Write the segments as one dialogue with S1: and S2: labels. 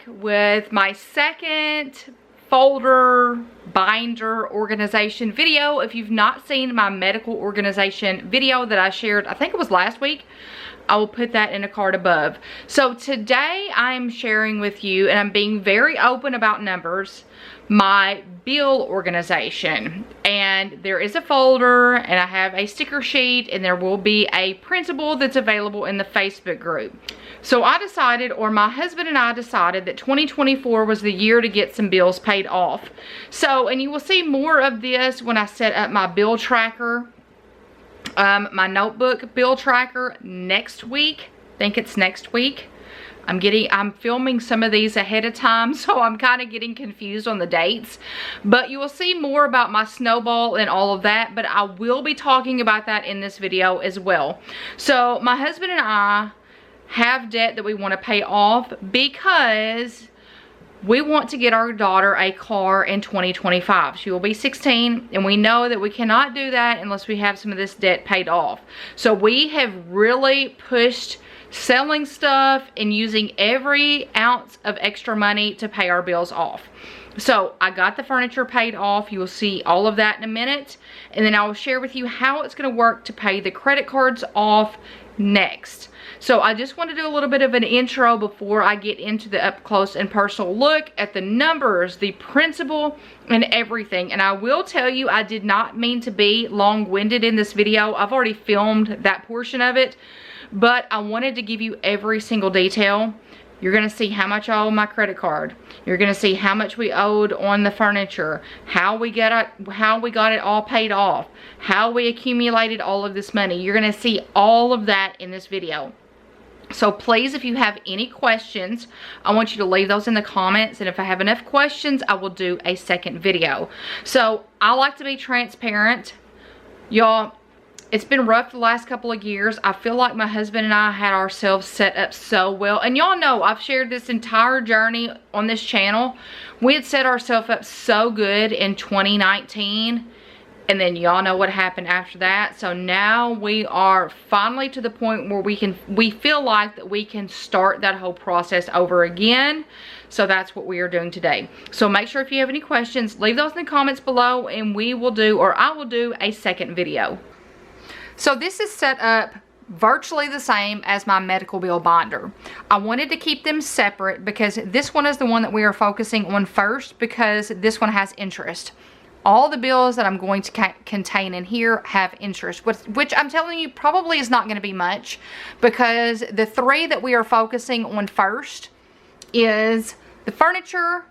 S1: with my second folder binder organization video. If you've not seen my medical organization video that I shared, I think it was last week, I will put that in a card above. So today I'm sharing with you, and I'm being very open about numbers, my bill organization. And there is a folder, and I have a sticker sheet, and there will be a printable that's available in the Facebook group. So I decided, or my husband and I decided, that 2024 was the year to get some bills paid off. So, and you will see more of this when I set up my bill tracker, my notebook bill tracker next week. I think it's next week. I'm filming some of these ahead of time, so I'm kind of getting confused on the dates. But you will see more about my snowball and all of that, but I will be talking about that in this video as well. So my husband and I have debt that we want to pay off because we want to get our daughter a car in 2025. She will be 16, and we know that we cannot do that unless we have some of this debt paid off. So we have really pushed selling stuff and using every ounce of extra money to pay our bills off. So I got the furniture paid off. You will see all of that in a minute, and then I will share with you how it's going to work to pay the credit cards off next. So I just want to do a little bit of an intro before I get into the up close and personal look at the numbers, the principle, and everything. And I will tell you, I did not mean to be long-winded in this video. I've already filmed that portion of it, but I wanted to give you every single detail. You're going to see how much I owe my credit card. You're going to see how much we owed on the furniture, how we got it all paid off, how we accumulated all of this money. You're going to see all of that in this video. So please, if you have any questions, I want you to leave those in the comments, and if I have enough questions, I will do a second video. So I like to be transparent. Y'all, it's been rough the last couple of years. I feel like my husband and I had ourselves set up so well. And y'all know I've shared this entire journey on this channel. We had set ourselves up so good in 2019. And then y'all know what happened after that. So now we are finally to the point where we feel like that we can start that whole process over again. So that's what we are doing today. So make sure if you have any questions, leave those in the comments below, and we will do, or I will do, a second video. So this is set up virtually the same as my medical bill binder. I wanted to keep them separate because this one is the one that we are focusing on first, because this one has interest. All the bills that I'm going to contain in here have interest, which I'm telling you probably is not going to be much, because the three that we are focusing on first is the furniture,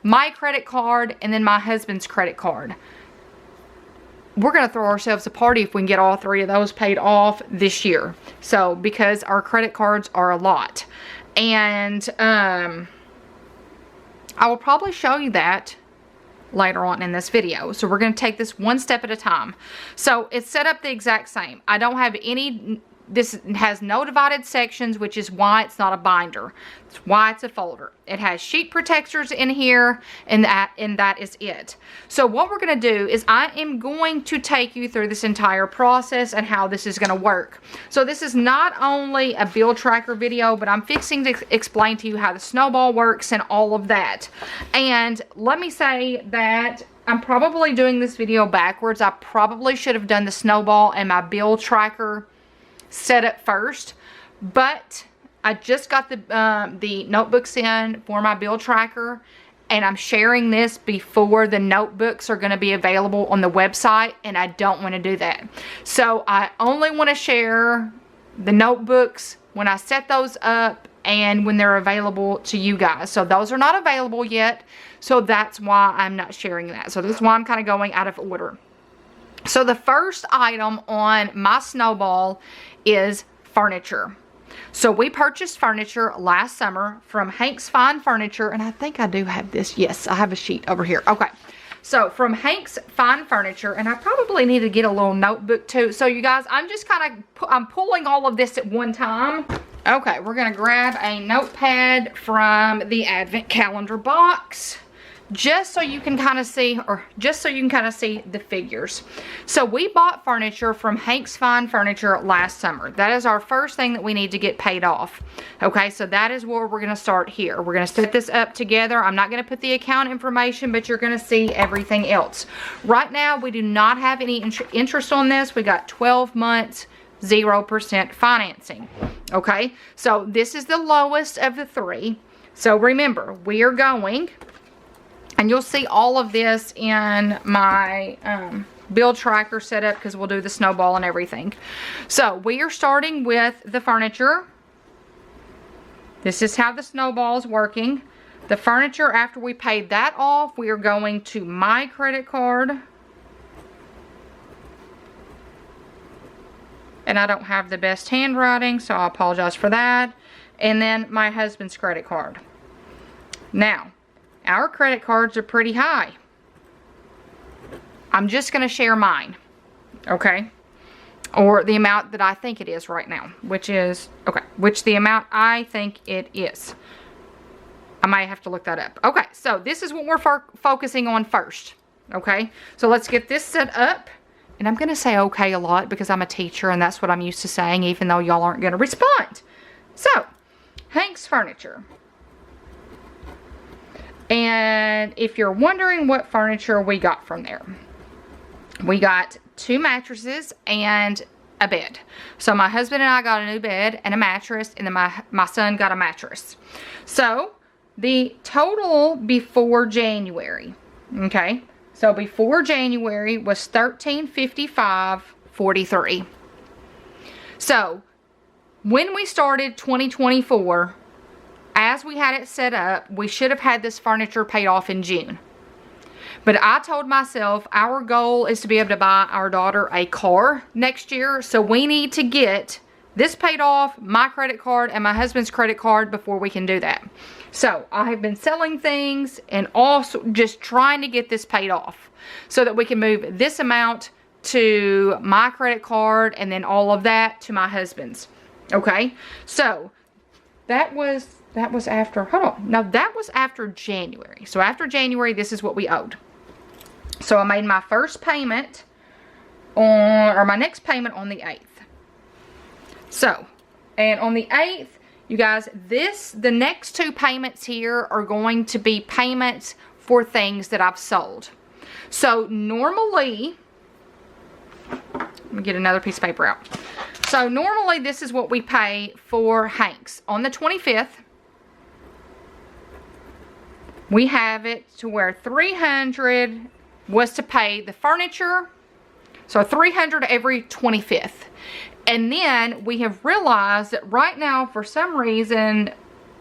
S1: my credit card, and then my husband's credit card. We're going to throw ourselves a party if we can get all three of those paid off this year. So, because our credit cards are a lot. And I will probably show you that later on in this video. So we're going to take this one step at a time. So it's set up the exact same. I don't have any, this has no divided sections, which is why it's not a binder. It's why it's a folder. It has sheet protectors in here, and that is it. So what we're going to do is I am going to take you through this entire process and how this is going to work. So this is not only a bill tracker video, but I'm fixing to explain to you how the snowball works and all of that. And let me say that I'm probably doing this video backwards. I probably should have done the snowball and my bill tracker set up first, but I just got the notebooks in for my bill tracker, and I'm sharing this before the notebooks are going to be available on the website, and I don't want to do that. So I only want to share the notebooks when I set those up and when they're available to you guys. So those are not available yet, so that's why I'm not sharing that. So this is why I'm kind of going out of order. So the first item on my snowball is furniture. So we purchased furniture last summer from Hank's Fine Furniture, and I think I do have this. Yes, I have a sheet over here. Okay. So from Hank's Fine Furniture, and I probably need to get a little notebook too. So you guys, I'm just kind of, I'm pulling all of this at one time. Okay, we're going to grab a notepad from the Advent calendar box. just so you can kind of see, the figures. So we bought furniture from Hank's Fine Furniture last summer. That is our first thing that we need to get paid off. Okay, so that is where we're going to start here. We're going to set this up together. I'm not going to put the account information, but you're going to see everything else. Right now, we do not have any interest on this. We got 12 months, 0% financing. Okay, so this is the lowest of the three. So remember, we are going, and you'll see all of this in my bill tracker setup because we'll do the snowball and everything. So we are starting with the furniture. This is how the snowball is working. The furniture, after we paid that off, we are going to my credit card. And I don't have the best handwriting, so I apologize for that. And then my husband's credit card. Now, our credit cards are pretty high. I'm just going to share mine, okay? Or the amount that I think it is right now, which the amount I think it is. I might have to look that up. Okay, so this is what we're focusing on first, okay? So let's get this set up. And I'm going to say okay a lot because I'm a teacher and that's what I'm used to saying, even though y'all aren't going to respond. So, Hank's Furniture. And if you're wondering what furniture we got from there, we got 2 mattresses and a bed. So my husband and I got a new bed and a mattress, and then my son got a mattress. So the total before January, okay, so before January was $1,355.43. So when we started 2024, as we had it set up, we should have had this furniture paid off in June. But I told myself our goal is to be able to buy our daughter a car next year. So we need to get this paid off, my credit card and my husband's credit card, before we can do that. So I have been selling things and also just trying to get this paid off so that we can move this amount to my credit card and then all of that to my husband's. Okay, so that was after, hold on. Now that was after January. So after January, this is what we owed. So I made my first payment on, or my next payment on the 8th. So, and on the 8th, you guys, the next 2 payments here are going to be payments for things that I've sold. So normally, let me get another piece of paper out. So normally this is what we pay for Hank's. On the 25th, we have it to where $300 was to pay the furniture. So $300 every 25th. And then we have realized that right now, for some reason,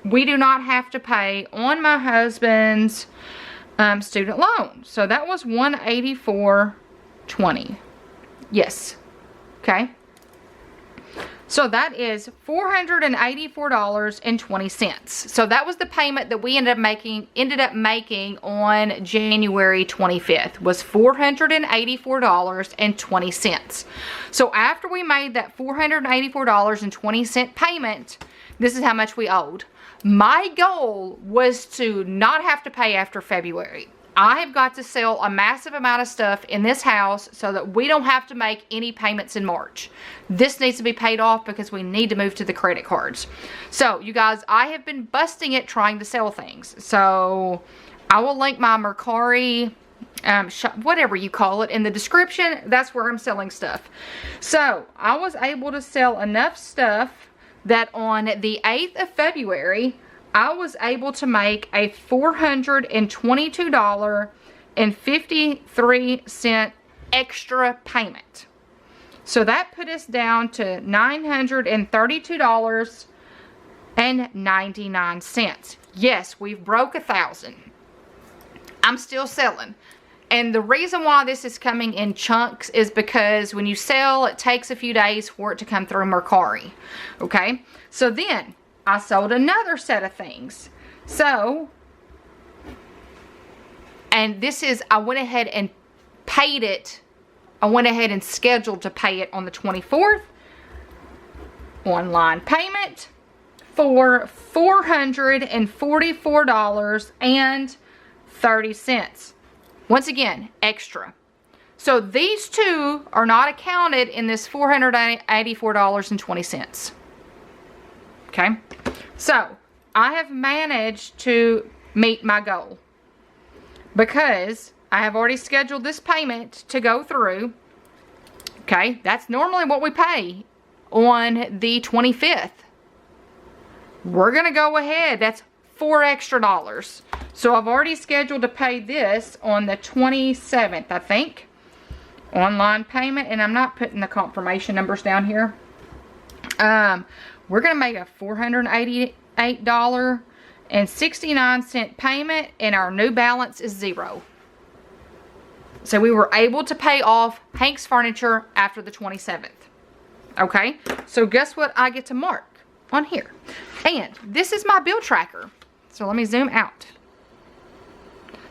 S1: we do not have to pay on my husband's student loan. So that was $184.20. Yes. Okay. So that is $484.20. So that was the payment that we ended up making on January 25th, was $484.20. So after we made that $484.20 payment, this is how much we owed. My goal was to not have to pay after February. I have got to sell a massive amount of stuff in this house so that we don't have to make any payments in March. This needs to be paid off because we need to move to the credit cards. So, you guys, I have been busting it trying to sell things. So, I will link my Mercari, whatever you call it, in the description. That's where I'm selling stuff. So, I was able to sell enough stuff that on the 8th of February, I was able to make a $422.53 extra payment. So that put us down to $932.99. Yes, we've broke 1,000. I'm still selling. And the reason why this is coming in chunks is because when you sell, it takes a few days for it to come through Mercari. Okay? So then, I sold another set of things. So, and this is, I went ahead and paid it. I went ahead and scheduled to pay it on the 24th. Online payment for $444.33. $0.30. Once again, extra. So these two are not accounted in this $484.20. Okay? So I have managed to meet my goal because I have already scheduled this payment to go through. Okay? That's normally what we pay on the 25th. We're going to go ahead. That's $4 extra. So I've already scheduled to pay this on the 27th, I think. Online payment, and I'm not putting the confirmation numbers down here. We're going to make a $488.69 payment, and our new balance is $0. So we were able to pay off Hank's Furniture after the 27th. Okay, so guess what I get to mark on here? And this is my bill tracker. So let me zoom out.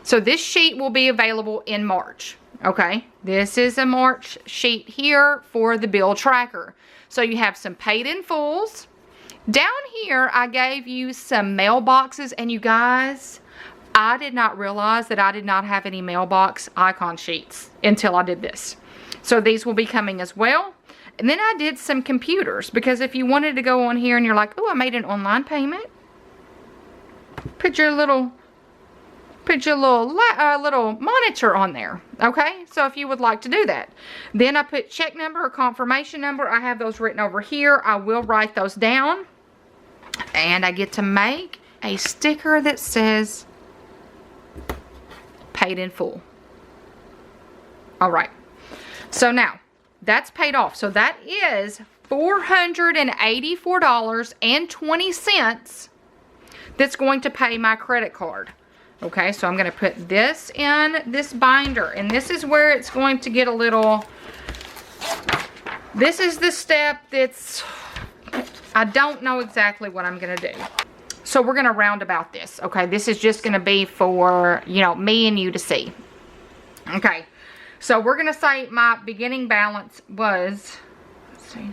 S1: So this sheet will be available in March. Okay, this is a March sheet here for the bill tracker. So you have some paid in fulls. Down here, I gave you some mailboxes, and you guys, I did not realize that I did not have any mailbox icon sheets until I did this. So these will be coming as well. And then I did some computers, because if you wanted to go on here and you're like, oh, I made an online payment, put your little monitor on there. Okay, so if you would like to do that, then I put check number or confirmation number. I have those written over here. I will write those down, and I get to make a sticker that says paid in full. All right, so now that's paid off. So that is $484.20 that's going to pay my credit card. Okay, so I'm going to put this in this binder, and this is where it's going to get a little, this is the step that's, I don't know exactly what I'm going to do. So we're going to round about this. Okay, this is just going to be for, you know, me and you to see. Okay, so we're going to say my beginning balance was, let's see,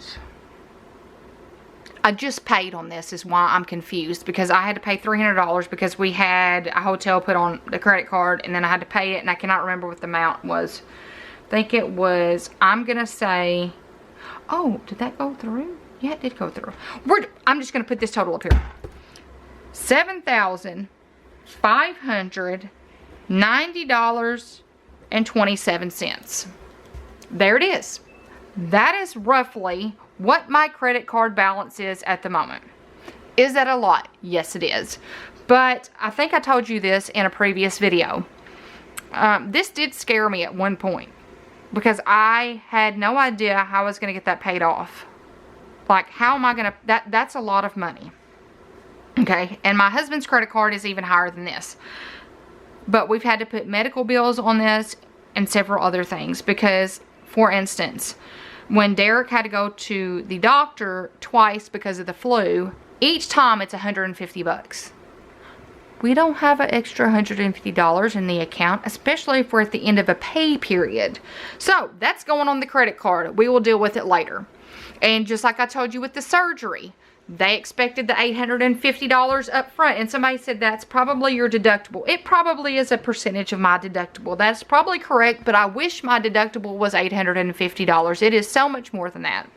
S1: I just paid on this is why I'm confused, because I had to pay $300 because we had a hotel put on the credit card, and then I had to pay it, and I cannot remember what the amount was. I think it was, I'm going to say, oh, did that go through? Yeah, it did go through. I'm just going to put this total up here. $7,590.27. There it is. That is roughly what my credit card balance is at the moment. Is that a lot? Yes, it is. But I think I told you this in a previous video. This did scare me at one point, because I had no idea how I was going to get that paid off. Like, how am I going to, that's a lot of money. Okay, and my husband's credit card is even higher than this. But we've had to put medical bills on this and several other things, because, for instance, when Derek had to go to the doctor twice because of the flu, each time it's $150. We don't have an extra $150 in the account, especially if we're at the end of a pay period. So that's going on the credit card. We will deal with it later. And just like I told you with the surgery, they expected the $850 up front, and somebody said that's probably your deductible. It probably is a percentage of my deductible. That's probably correct, but I wish my deductible was $850. It is so much more than that.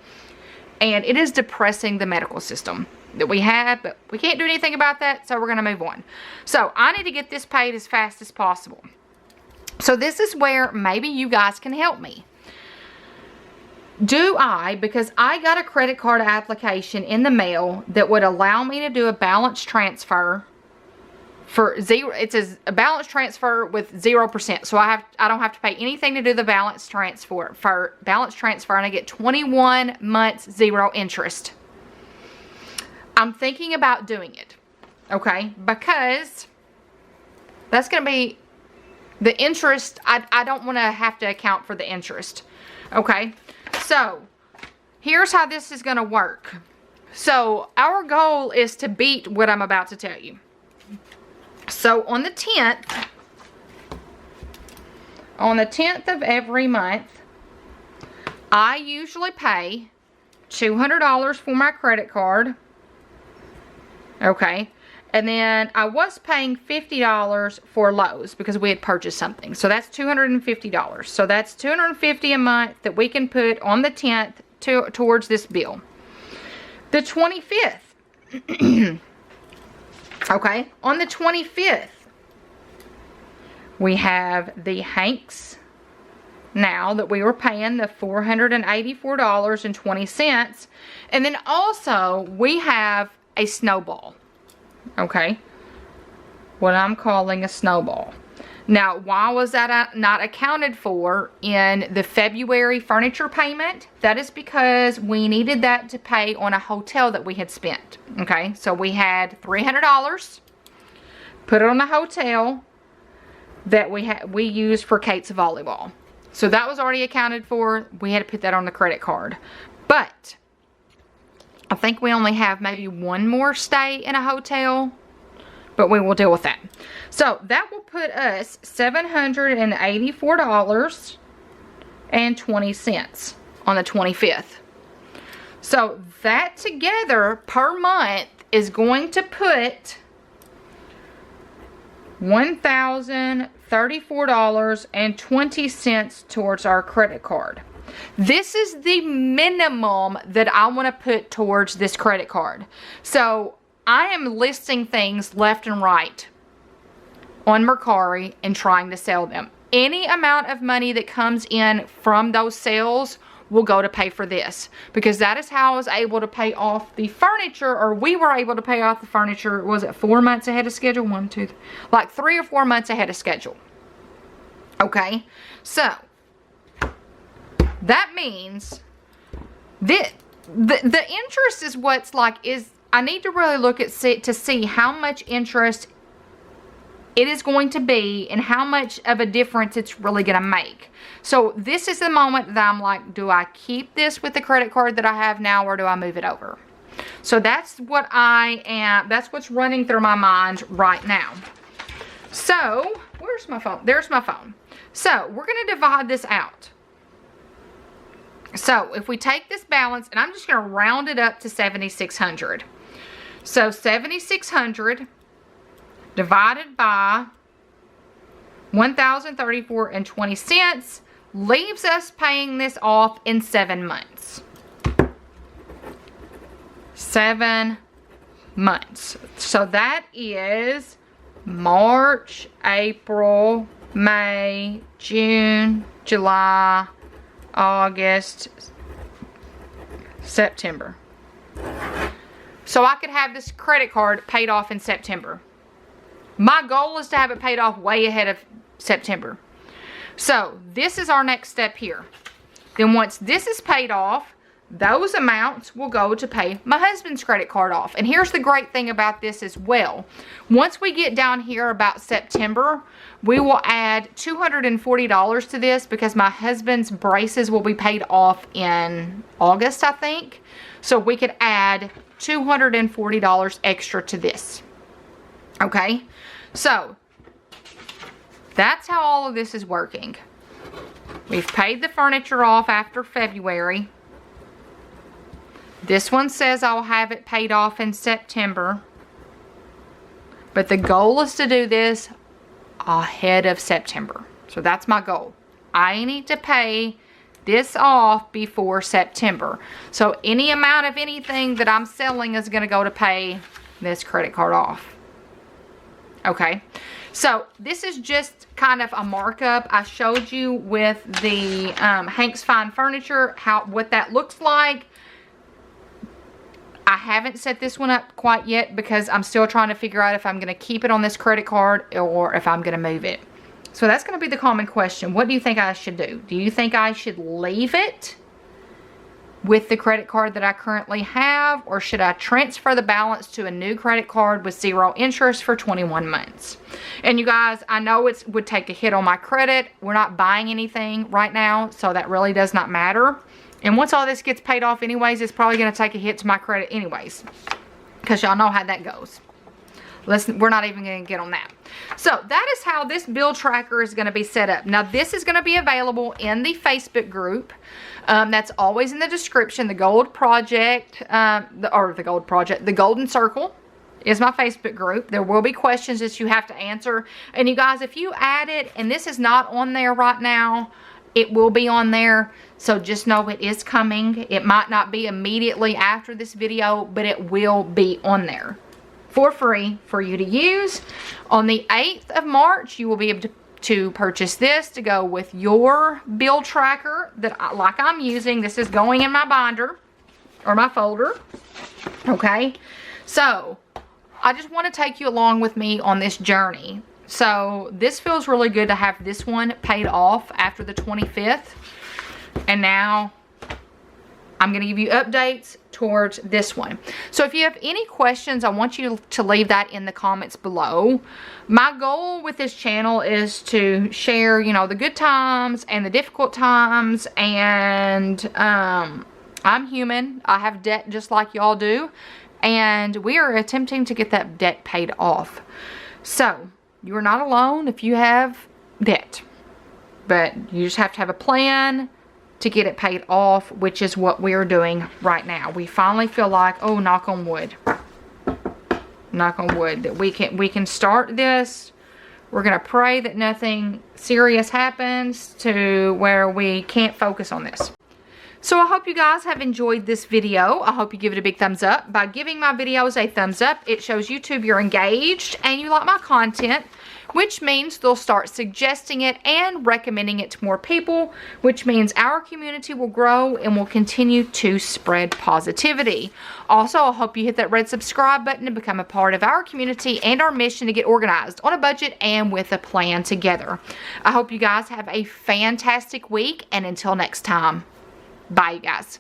S1: And it is depressing, the medical system that we have, but we can't do anything about that, so we're going to move on. So I need to get this paid as fast as possible. So this is where maybe you guys can help me. Because I got a credit card application in the mail that would allow me to do a balance transfer for zero. It's a balance transfer with 0%. So I don't have to pay anything to do the balance transfer. And I get 21 months, 0 interest. I'm thinking about doing it. Okay, because that's going to be the interest. I don't want to have to account for the interest. Okay. So, here's how this is going to work. So, our goal is to beat what I'm about to tell you. So, on the 10th of every month, I usually pay $200 for my credit card. Okay. And then I was paying $50 for Lowe's because we had purchased something. So that's $250. So that's $250 a month that we can put on the 10th towards this bill. The 25th. Okay, on the 25th, we have the Hanks now that we were paying the $484.20. And then also we have a snowball. Okay, what I'm calling a snowball. Now, why was that not accounted for in the February furniture payment? That is because we needed that to pay on a hotel that we had spent. Okay, so we had $300, put it on a hotel that we used for Kate's volleyball. So that was already accounted for. We had to put that on the credit card. But I think we only have maybe one more stay in a hotel, but we will deal with that. So that will put us $784.20 on the 25th. So that together per month is going to put $1,034.20 towards our credit card. This is the minimum that I want to put towards this credit card. So I am listing things left and right on Mercari and trying to sell them. Any amount of money that comes in from those sales will go to pay for this, because that is how I was able to pay off the furniture, or we were able to pay off the furniture. Was it 4 months ahead of schedule? 1, 2, 3, like 3 or 4 months ahead of schedule. Okay, so that means that the interest is what's like, is I need to really look at to see how much interest it is going to be and how much of a difference it's really going to make. So this is the moment that I'm like, do I keep this with the credit card that I have now, or do I move it over? So that's what that's what's running through my mind right now. So where's my phone? There's my phone. So we're going to divide this out. So if we take this balance, and I'm just going to round it up to $7,600. So $7,600 divided by $1,034.20 leaves us paying this off in 7 months. 7 months. So that is March, April, May, June, July, August, September. So I could have this credit card paid off in September. My goal is to have it paid off way ahead of September. So this is our next step here. Then once this is paid off, those amounts will go to pay my husband's credit card off. And here's the great thing about this as well. Once we get down here about September, we will add $240 to this, because my husband's braces will be paid off in August, I think. So we could add $240 extra to this. Okay, so that's how all of this is working. We've paid the furniture off after February. This one says I'll have it paid off in September. But the goal is to do this ahead of September. So that's my goal. I need to pay this off before September. So any amount of anything that I'm selling is going to go to pay this credit card off. Okay, so this is just kind of a markup. I showed you with the Hank's Fine Furniture what that looks like. I haven't set this one up quite yet because I'm still trying to figure out if I'm going to keep it on this credit card or if I'm going to move it. So that's going to be the common question. What do you think I should do? Do you think I should leave it with the credit card that I currently have, or should I transfer the balance to a new credit card with 0 interest for 21 months? And you guys, I know it would take a hit on my credit. We're not buying anything right now, so that really does not matter. And once all this gets paid off anyways, it's probably going to take a hit to my credit anyways, because y'all know how that goes. We're not even going to get on that. So that is how this bill tracker is going to be set up. Now this is going to be available in the Facebook group. That's always in the description. The Gold Project, the Golden Circle is my Facebook group. There will be questions that you have to answer. And you guys, if you add it, and this is not on there right now, it will be on there. So just know it is coming. It might not be immediately after this video, but it will be on there for free for you to use. On the 8th of March, you will be able to purchase this to go with your bill tracker that like I'm using. This is going in my binder or my folder. Okay, so I just want to take you along with me on this journey. So this feels really good to have this one paid off after the 25th. And now I'm going to give you updates towards this one. So if you have any questions, I want you to leave that in the comments below. My goal with this channel is to share, you know, the good times and the difficult times. And I'm human. I have debt just like y'all do. And we are attempting to get that debt paid off. So you are not alone if you have debt. But you just have to have a plan to get it paid off, which is what we're doing right now. We finally feel like, oh, knock on wood, that we can start this. We're gonna pray that nothing serious happens to where we can't focus on this. So I hope you guys have enjoyed this video. I hope you give it a big thumbs up. By giving my videos a thumbs up, it shows YouTube you're engaged and you like my content, which means they'll start suggesting it and recommending it to more people, which means our community will grow and will continue to spread positivity. Also, I hope you hit that red subscribe button to become a part of our community and our mission to get organized on a budget and with a plan together. I hope you guys have a fantastic week, and until next time, bye you guys.